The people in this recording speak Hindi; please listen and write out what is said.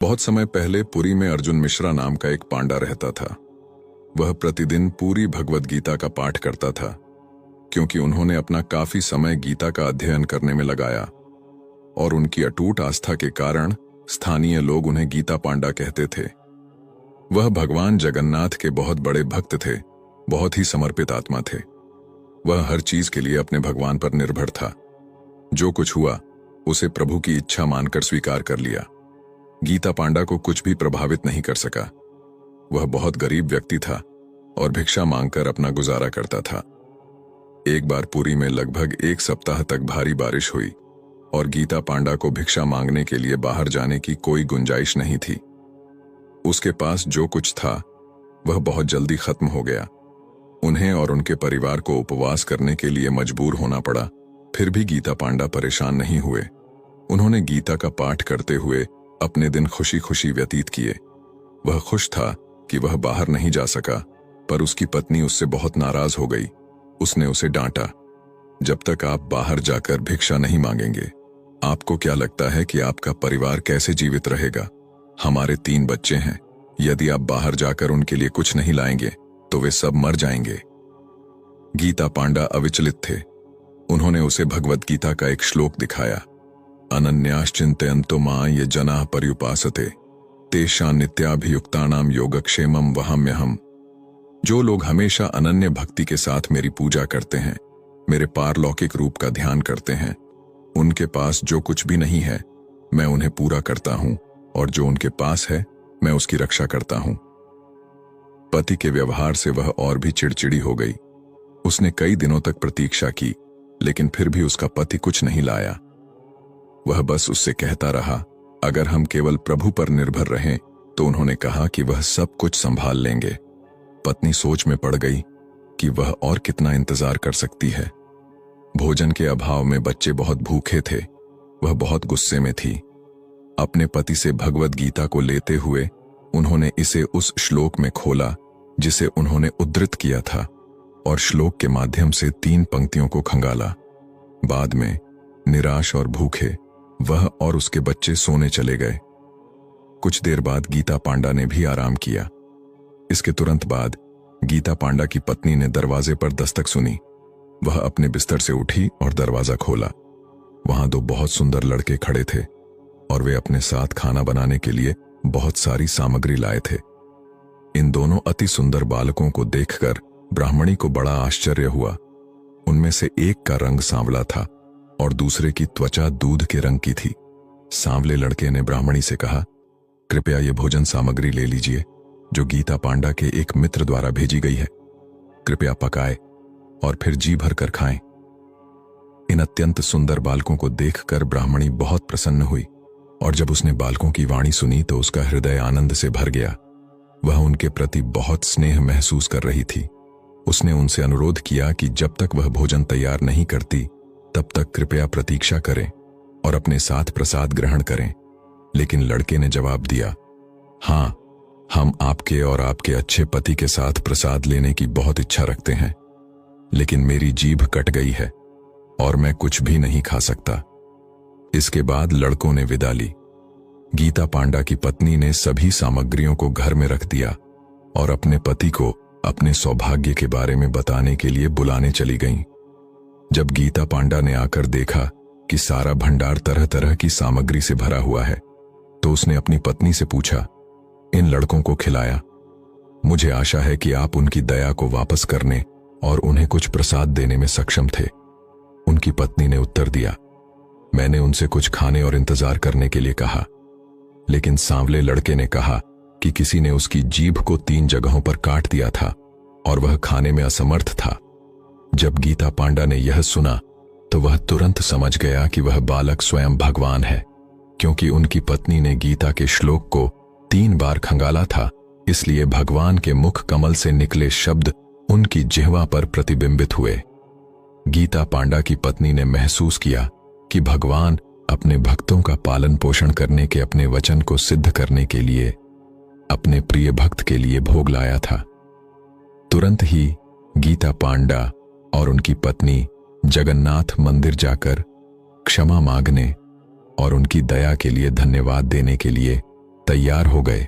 बहुत समय पहले पुरी में अर्जुन मिश्रा नाम का एक पांडा रहता था। वह प्रतिदिन पूरी भगवद गीता का पाठ करता था, क्योंकि उन्होंने अपना काफी समय गीता का अध्ययन करने में लगाया और उनकी अटूट आस्था के कारण स्थानीय लोग उन्हें गीता पांडा कहते थे। वह भगवान जगन्नाथ के बहुत बड़े भक्त थे, बहुत ही समर्पित आत्मा थे। वह हर चीज के लिए अपने भगवान पर निर्भर था। जो कुछ हुआ उसे प्रभु की इच्छा मानकर स्वीकार कर लिया। गीता पांडा को कुछ भी प्रभावित नहीं कर सका। वह बहुत गरीब व्यक्ति था और भिक्षा मांगकर अपना गुजारा करता था। एक बार पुरी में लगभग एक सप्ताह तक भारी बारिश हुई और गीता पांडा को भिक्षा मांगने के लिए बाहर जाने की कोई गुंजाइश नहीं थी। उसके पास जो कुछ था वह बहुत जल्दी खत्म हो गया। उन्हें और उनके परिवार को उपवास करने के लिए मजबूर होना पड़ा। फिर भी गीता पांडा परेशान नहीं हुए। उन्होंने गीता का पाठ करते हुए अपने दिन खुशी खुशी व्यतीत किए। वह खुश था कि वह बाहर नहीं जा सका, पर उसकी पत्नी उससे बहुत नाराज हो गई। उसने उसे डांटा, जब तक आप बाहर जाकर भिक्षा नहीं मांगेंगे, आपको क्या लगता है कि आपका परिवार कैसे जीवित रहेगा? हमारे 3 बच्चे हैं। यदि आप बाहर जाकर उनके लिए कुछ नहीं लाएंगे तो वे सब मर जाएंगे। गीता पांडा अविचलित थे। उन्होंने उसे भगवद गीता का एक श्लोक दिखाया, अनन्याश्चिन्तयन्तो मां ये जनाः पर्युपासते तेषां नित्याभियुक्तानां योगक्षेमं वहाम्यहम्। जो लोग हमेशा अनन्य भक्ति के साथ मेरी पूजा करते हैं, मेरे पारलौकिक रूप का ध्यान करते हैं, उनके पास जो कुछ भी नहीं है मैं उन्हें पूरा करता हूं, और जो उनके पास है मैं उसकी रक्षा करता हूं। पति के व्यवहार से वह और भी चिड़चिड़ी हो गई। उसने कई दिनों तक प्रतीक्षा की, लेकिन फिर भी उसका पति कुछ नहीं लाया। वह बस उससे कहता रहा, अगर हम केवल प्रभु पर निर्भर रहें तो उन्होंने कहा कि वह सब कुछ संभाल लेंगे। पत्नी सोच में पड़ गई कि वह और कितना इंतजार कर सकती है। भोजन के अभाव में बच्चे बहुत भूखे थे। वह बहुत गुस्से में थी। अपने पति से भगवद गीता को लेते हुए उन्होंने इसे उस श्लोक में खोला जिसे उन्होंने उद्धृत किया था, और श्लोक के माध्यम से 3 पंक्तियों को खंगाला। बाद में निराश और भूखे वह और उसके बच्चे सोने चले गए। कुछ देर बाद गीता पांडा ने भी आराम किया। इसके तुरंत बाद गीता पांडा की पत्नी ने दरवाजे पर दस्तक सुनी। वह अपने बिस्तर से उठी और दरवाजा खोला। वहां 2 बहुत सुंदर लड़के खड़े थे और वे अपने साथ खाना बनाने के लिए बहुत सारी सामग्री लाए थे। इन दोनों अति सुंदर बालकों को देखकर ब्राह्मणी को बड़ा आश्चर्य हुआ। उनमें से एक का रंग सांवला था और दूसरे की त्वचा दूध के रंग की थी। सांवले लड़के ने ब्राह्मणी से कहा, कृपया ये भोजन सामग्री ले लीजिए जो गीता पांडा के एक मित्र द्वारा भेजी गई है। कृपया पकाए और फिर जी भर कर खाएं। इन अत्यंत सुंदर बालकों को देखकर ब्राह्मणी बहुत प्रसन्न हुई, और जब उसने बालकों की वाणी सुनी तो उसका हृदय आनंद से भर गया। वह उनके प्रति बहुत स्नेह महसूस कर रही थी। उसने उनसे अनुरोध किया कि जब तक वह भोजन तैयार नहीं करती तब तक कृपया प्रतीक्षा करें और अपने साथ प्रसाद ग्रहण करें। लेकिन लड़के ने जवाब दिया, हां, हम आपके और आपके अच्छे पति के साथ प्रसाद लेने की बहुत इच्छा रखते हैं, लेकिन मेरी जीभ कट गई है और मैं कुछ भी नहीं खा सकता। इसके बाद लड़कों ने विदा ली। गीता पांडा की पत्नी ने सभी सामग्रियों को घर में रख दिया और अपने पति को अपने सौभाग्य के बारे में बताने के लिए बुलाने चली गईं। जब गीता पांडा ने आकर देखा कि सारा भंडार तरह तरह की सामग्री से भरा हुआ है, तो उसने अपनी पत्नी से पूछा, इन लड़कों को खिलाया? मुझे आशा है कि आप उनकी दया को वापस करने और उन्हें कुछ प्रसाद देने में सक्षम थे। उनकी पत्नी ने उत्तर दिया, मैंने उनसे कुछ खाने और इंतजार करने के लिए कहा, लेकिन सांवले लड़के ने कहा कि किसी ने उसकी जीभ को 3 जगहों पर काट दिया था और वह खाने में असमर्थ था। जब गीता पांडा ने यह सुना तो वह तुरंत समझ गया कि वह बालक स्वयं भगवान है, क्योंकि उनकी पत्नी ने गीता के श्लोक को 3 बार खंगाला था। इसलिए भगवान के मुख कमल से निकले शब्द उनकी जिह्वा पर प्रतिबिंबित हुए। गीता पांडा की पत्नी ने महसूस किया कि भगवान अपने भक्तों का पालन पोषण करने के अपने वचन को सिद्ध करने के लिए अपने प्रिय भक्त के लिए भोग लाया था। तुरंत ही गीता पांडा और उनकी पत्नी जगन्नाथ मंदिर जाकर क्षमा मांगने और उनकी दया के लिए धन्यवाद देने के लिए तैयार हो गए।